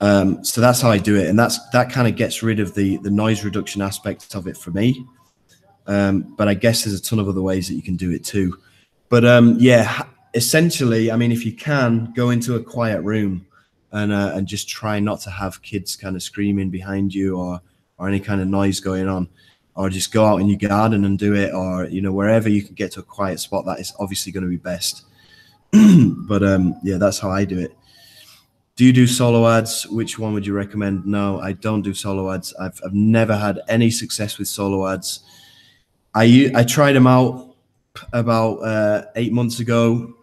Speaker 1: So that's how I do it, and that kind of gets rid of the noise reduction aspect of it for me. But I guess there's a ton of other ways that you can do it too. But yeah, essentially, I mean, if you can, go into a quiet room and just try not to have kids kind of screaming behind you or any kind of noise going on, or just go out in your garden and do it, or you know, wherever you can get to a quiet spot. That is obviously going to be best. But yeah, that's how I do it. Do you do solo ads? Which one would you recommend? No, I don't do solo ads. I've never had any success with solo ads. I tried them out about 8 months ago,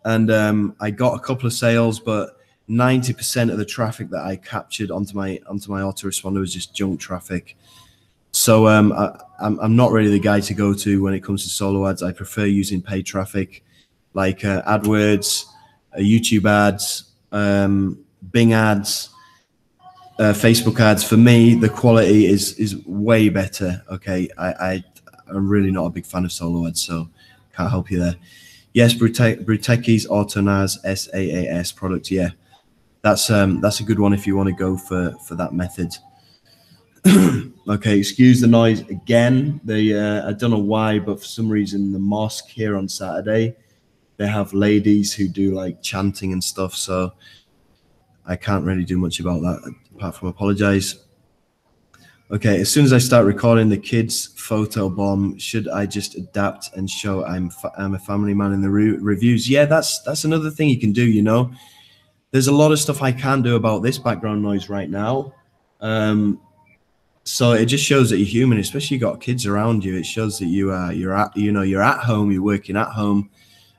Speaker 1: and I got a couple of sales, but 90% of the traffic that I captured onto my autoresponder was just junk traffic. So I'm not really the guy to go to when it comes to solo ads. I prefer using paid traffic like AdWords, YouTube ads, Bing ads, Facebook ads. For me, the quality is way better. Okay, I'm really not a big fan of solo ads, so can't help you there. Yes, Brutechi's AutoNAS SaaS product. Yeah, that's a good one if you want to go for that method. Okay, excuse the noise again. I don't know why, but for some reason the mosque here on Saturday, they have ladies who do like chanting and stuff, so I can't really do much about that apart from apologize. Okay, as soon as I start recording the kids photo bomb, should I just adapt and show I'm a family man in the reviews? Yeah, that's another thing you can do. You know, there's a lot of stuff I can do about this background noise right now. So it just shows that you're human, especially you got kids around you. It shows that you're at home, you're working at home,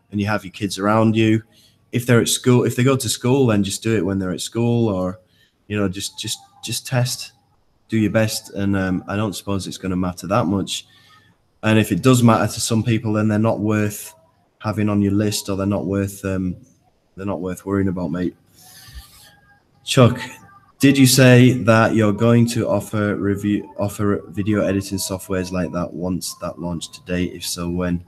Speaker 1: and you have your kids around you. If they're at school, if they go to school, then just do it when they're at school, or you know, just test. Do your best, and I don't suppose it's going to matter that much. And if it does matter to some people, then they're not worth having on your list, or they're not worth worrying about, mate. Chuck, did you say that you're going to offer video editing softwares like that once that launched today? If so, when?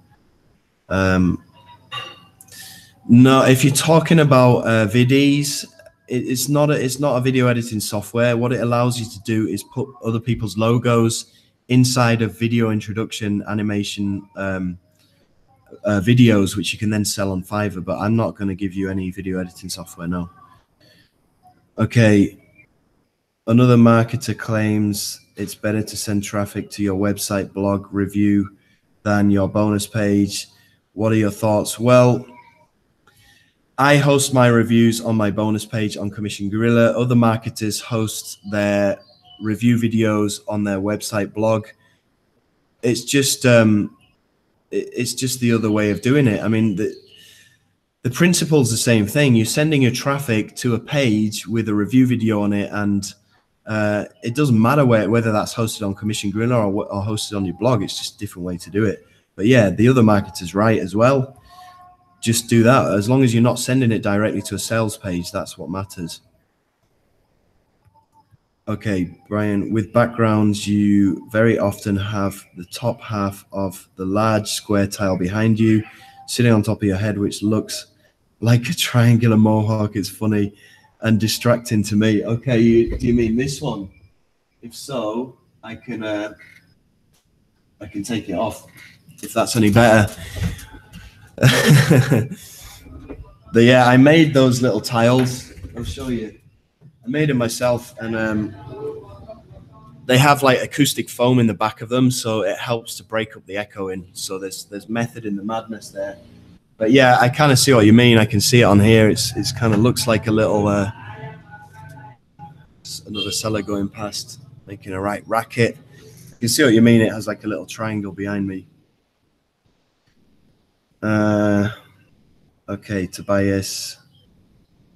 Speaker 1: No, if you're talking about Vidies, it's not a video editing software. What it allows you to do is put other people's logos inside of video introduction animation videos, which you can then sell on Fiverr. But I'm not going to give you any video editing software, no. Okay. Another marketer claims it's better to send traffic to your website blog review than your bonus page. What are your thoughts? Well, I host my reviews on my bonus page on Commission Gorilla. Other marketers host their review videos on their website blog. It's just the other way of doing it. I mean, the principle's the same thing. You're sending your traffic to a page with a review video on it, and it doesn't matter whether that's hosted on Commission Gorilla or hosted on your blog. It's just a different way to do it. But yeah, the other marketer's right as well. just do that. As long as you're not sending it directly to a sales page, that's what matters. Okay, Brian, with backgrounds, you very often have the top half of the large square tile behind you sitting on top of your head, which looks like a triangular mohawk. It's funny and distracting to me. Okay, do you mean this one? If so, I can take it off if that's any better. But yeah, I made those little tiles. I'll show you. I made them myself, and they have like acoustic foam in the back of them, so it helps to break up the echoing. So there's method in the madness there. But yeah, I kind of see what you mean. I can see it on here. It's kind of looks like a little another seller going past, making a right racket. You can see what you mean. It has like a little triangle behind me. Okay, Tobias.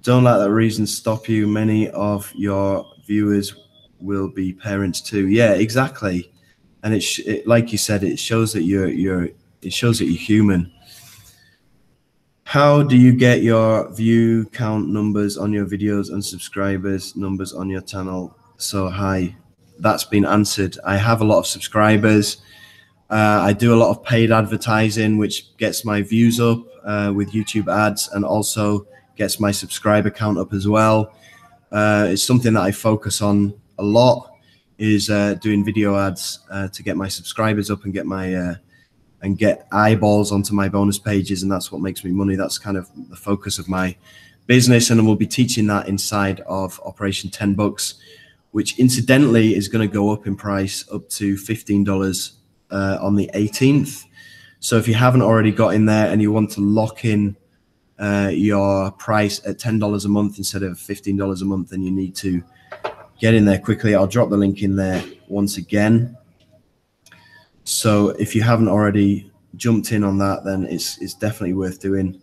Speaker 1: Don't let that reason stop you. Many of your viewers will be parents too. Yeah, exactly. And it like you said, it shows that you're human. How do you get your view count numbers on your videos and subscribers numbers on your channel so high? That's been answered. I have a lot of subscribers. I do a lot of paid advertising, which gets my views up with YouTube ads, and also gets my subscriber count up as well. It's something that I focus on a lot, is doing video ads to get my subscribers up and get my get eyeballs onto my bonus pages, and that's what makes me money. That's kind of the focus of my business, and we'll be teaching that inside of Operation 10 Bucks, which incidentally is going to go up in price up to $15 on the 18th. So if you haven't already got in there and you want to lock in your price at $10 a month instead of $15 a month, then you need to get in there quickly. I'll drop the link in there once again. So if you haven't already jumped in on that, then it's definitely worth doing.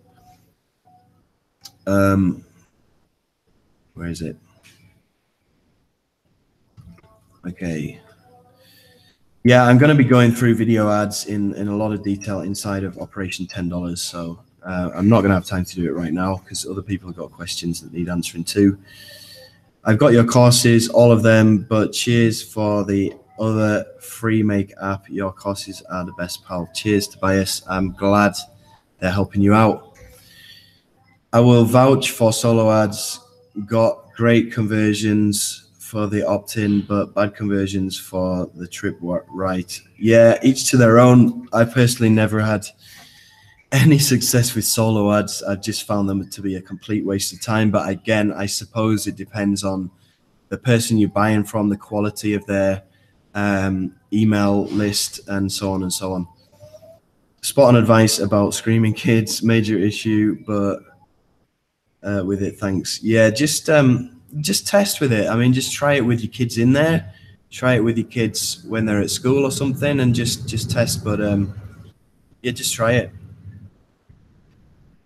Speaker 1: Where is it? Okay. Yeah, I'm going to be going through video ads in a lot of detail inside of Operation $10. So I'm not going to have time to do it right now because other people have got questions that need answering too. I've got your courses, all of them, but cheers for the other free make app. Your courses are the best, pal. Cheers, Tobias. I'm glad they're helping you out. I will vouch for solo ads. Got great conversions for the opt-in, but bad conversions for the trip right. Yeah, each to their own. I personally never had any success with solo ads. I just found them to be a complete waste of time. But again, I suppose it depends on the person you're buying from, the quality of their email list, and so on and so on. Spot on advice about screaming kids, major issue, but with it, thanks. Yeah, just test with it. I mean, just try it with your kids in there. Try it with your kids when they're at school or something, and just test. But yeah, just try it.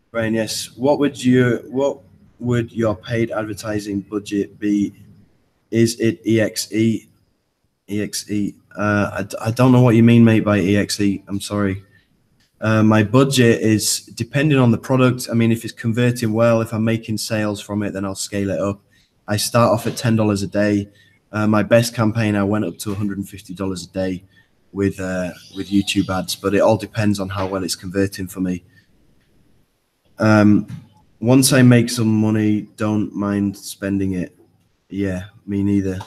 Speaker 1: Brian, yes. What would your paid advertising budget be? Is it EXE? EXE. I don't know what you mean, mate, by EXE. I'm sorry. My budget is depending on the product. I mean, if it's converting well, if I'm making sales from it, then I'll scale it up. I start off at $10 a day. My best campaign, I went up to $150 a day with YouTube ads, but it all depends on how well it's converting for me. Once I make some money, don't mind spending it. Yeah, me neither.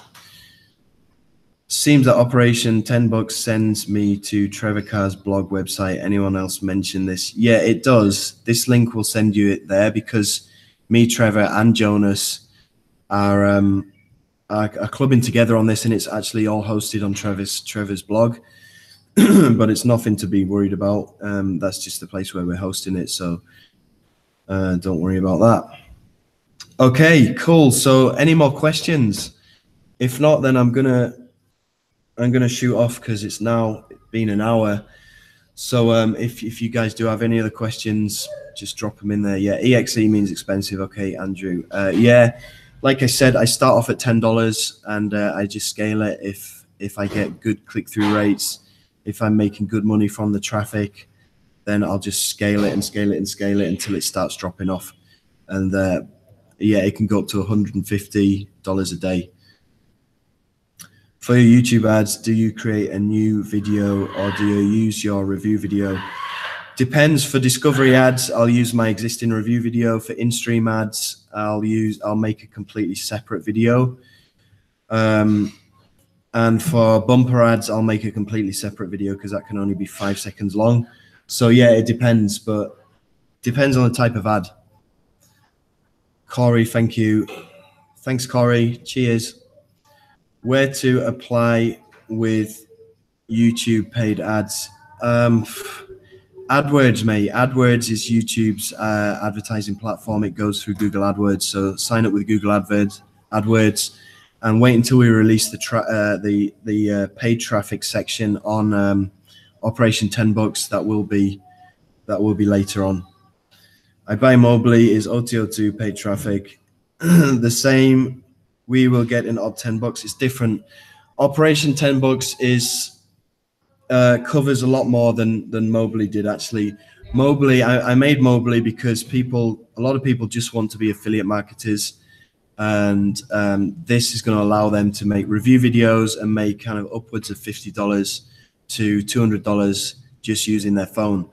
Speaker 1: Seems that Operation 10 Bucks sends me to Trevor Carr's blog website. Anyone else mention this? Yeah, it does. This link will send you it there because me, Trevor, and Jonas are clubbing together on this, and it's actually all hosted on Trevor's blog. But it's nothing to be worried about. That's just the place where we're hosting it, so don't worry about that. Okay, cool. So any more questions? If not, then I'm gonna shoot off because it's now been an hour. So if you guys do have any other questions, just drop them in there. Yeah, EXE means expensive. Okay, Andrew. Yeah, like I said, I start off at $10 and I just scale it if I get good click-through rates, if I'm making good money from the traffic, then I'll just scale it and scale it and scale it until it starts dropping off. And yeah, it can go up to $150 a day. For your YouTube ads, do you create a new video or do you use your review video? Depends. For discovery ads, I'll use my existing review video. For in-stream ads, I'll make a completely separate video. And for bumper ads, I'll make a completely separate video because that can only be 5 seconds long. So yeah, it depends, but depends on the type of ad. Corey, thank you. Thanks, Corey. Cheers. Where to apply with YouTube paid ads? AdWords, mate. AdWords is YouTube's advertising platform. It goes through Google AdWords. So sign up with Google AdWords, and wait until we release the paid traffic section on Operation 10 Bucks. That will be later on. I buy Mobley is OTO2 paid traffic. The same. We will get in Op 10 Bucks. It's different. Operation 10 Bucks is covers a lot more than Mobley did, actually. Mobley, I made Mobley because a lot of people just want to be affiliate marketers, and this is going to allow them to make review videos and make kind of upwards of $50 to $200 just using their phone.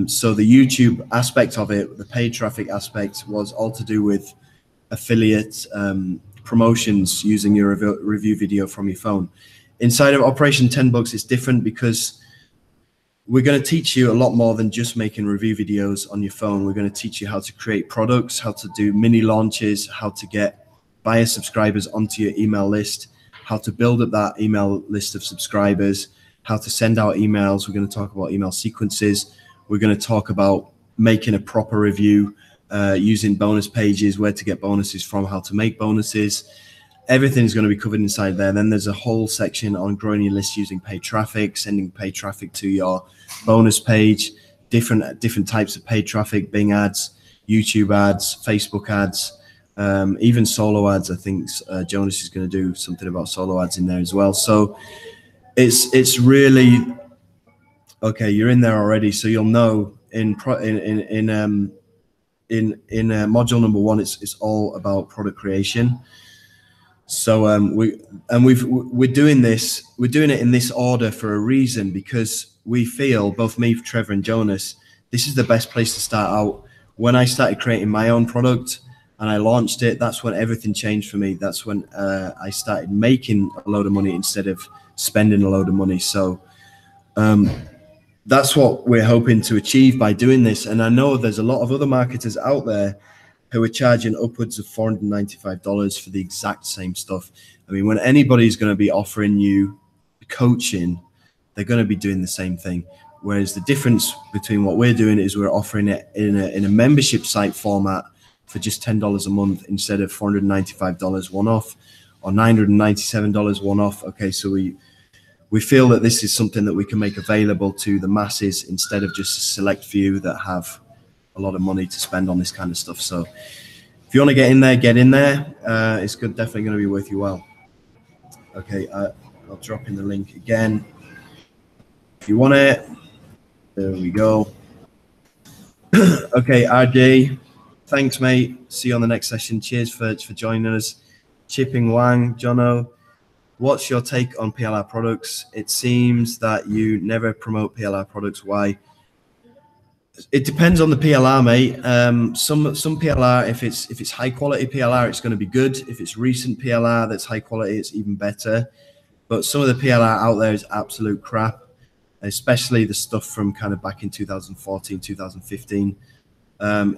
Speaker 1: So the YouTube aspect of it, the paid traffic aspect, was all to do with affiliate promotions using your review video from your phone. Inside of Operation 10 Bucks, it's different because we're going to teach you a lot more than just making review videos on your phone. We're going to teach you how to create products, how to do mini launches, how to get buyer subscribers onto your email list, how to build up that email list of subscribers, how to send out emails. We're going to talk about email sequences. We're going to talk about making a proper review, using bonus pages, where to get bonuses from, how to make bonuses. Everything is going to be covered inside there. Then there's a whole section on growing your list using paid traffic, sending paid traffic to your bonus page, different types of paid traffic, Bing ads, YouTube ads, Facebook ads, even solo ads. I think Jonas is going to do something about solo ads in there as well. So it's really okay. You're in there already, so you'll know in module number 1, it's all about product creation. So we're doing it in this order for a reason, because we feel, both me, Trevor, and Jonas, this is the best place to start out. When I started creating my own product and I launched it, that's when everything changed for me. That's when I started making a load of money instead of spending a load of money. So that's what we're hoping to achieve by doing this. And I know there's a lot of other marketers out there who are charging upwards of $495 for the exact same stuff. I mean, when anybody's going to be offering you coaching, they're going to be doing the same thing. Whereas the difference between what we're doing is we're offering it in a membership site format for just $10 a month instead of $495 one-off or $997 one-off. Okay, so we feel that this is something that we can make available to the masses instead of just a select few that have a lot of money to spend on this kind of stuff. So if you want to get in there, get in there. It's definitely going to be worth your while. Okay, I'll drop in the link again if you want it. There we go. Okay, RJ, thanks, mate. See you on the next session. Cheers for joining us. Chipping Wang, Jono, what's your take on PLR products? It seems that you never promote PLR products. Why? It depends on the PLR, mate. Some PLR, if it's high quality PLR, it's going to be good. If it's recent PLR that's high quality, it's even better. But some of the PLR out there is absolute crap, especially the stuff from kind of back in 2014, 2015.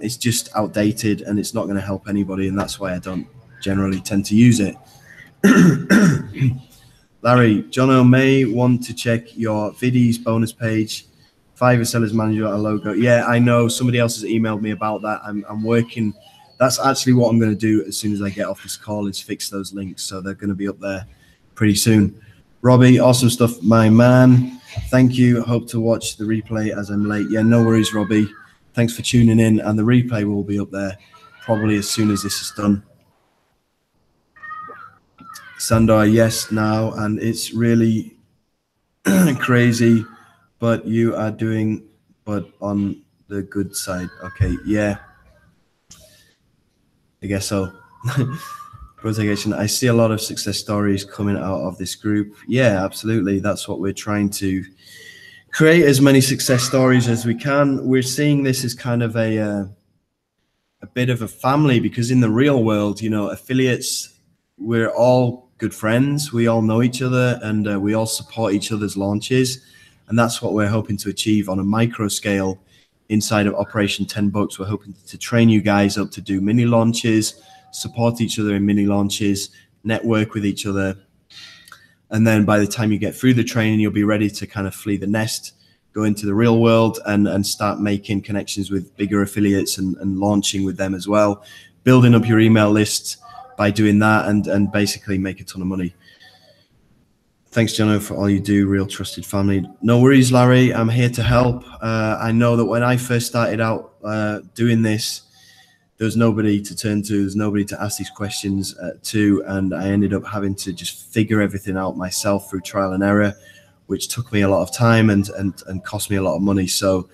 Speaker 1: It's just outdated and it's not going to help anybody, and that's why I don't generally tend to use it. Larry, Jono may want to check your Viddy's bonus page. Fiverr Sellers Manager a logo. Yeah, I know. Somebody else has emailed me about that. I'm working. That's actually what I'm going to do as soon as I get off this call, is fix those links. So they're going to be up there pretty soon. Robbie, awesome stuff, my man. Thank you. Hope to watch the replay as I'm late. Yeah, no worries, Robbie. Thanks for tuning in. And the replay will be up there probably as soon as this is done. Sandor, yes, now. And it's really crazy. But you are doing but on the good side. Okay, yeah, I guess so. Protegation. I see a lot of success stories coming out of this group. Yeah, absolutely. That's what we're trying to create, as many success stories as we can. We're seeing this as kind of a bit of a family, because in the real world, you know, affiliates, we're all good friends. We all know each other, and we all support each other's launches. And that's what we're hoping to achieve on a micro scale inside of Operation 10 Bucks. We're hoping to train you guys up to do mini launches, support each other in mini launches, network with each other. And then by the time you get through the training, you'll be ready to kind of flee the nest, go into the real world, and start making connections with bigger affiliates and launching with them as well, building up your email list by doing that, and basically make a ton of money. Thanks, Jono, for all you do. Real trusted family. No worries, Larry. I'm here to help. I know that when I first started out doing this, there was nobody to turn to. There's nobody to ask these questions to. And I ended up having to just figure everything out myself through trial and error, which took me a lot of time and cost me a lot of money. So,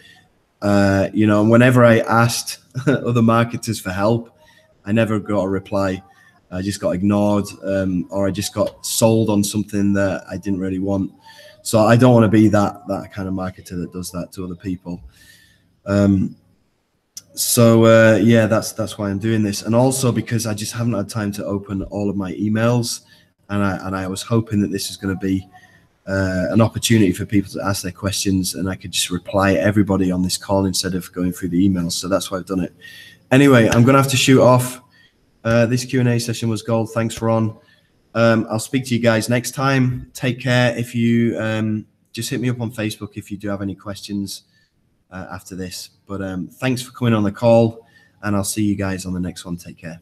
Speaker 1: you know, whenever I asked other marketers for help, I never got a reply. I just got ignored, or I just got sold on something that I didn't really want. So I don't want to be that kind of marketer that does that to other people. Yeah, that's why I'm doing this, and also because I just haven't had time to open all of my emails, and I was hoping that this is going to be an opportunity for people to ask their questions, and I could just reply everybody on this call instead of going through the emails. So that's why I've done it. Anyway, I'm gonna have to shoot off. This Q&A session was gold. Thanks, Ron. I'll speak to you guys next time. Take care. If you just hit me up on Facebook if you do have any questions after this. But thanks for coming on the call, and I'll see you guys on the next one. Take care.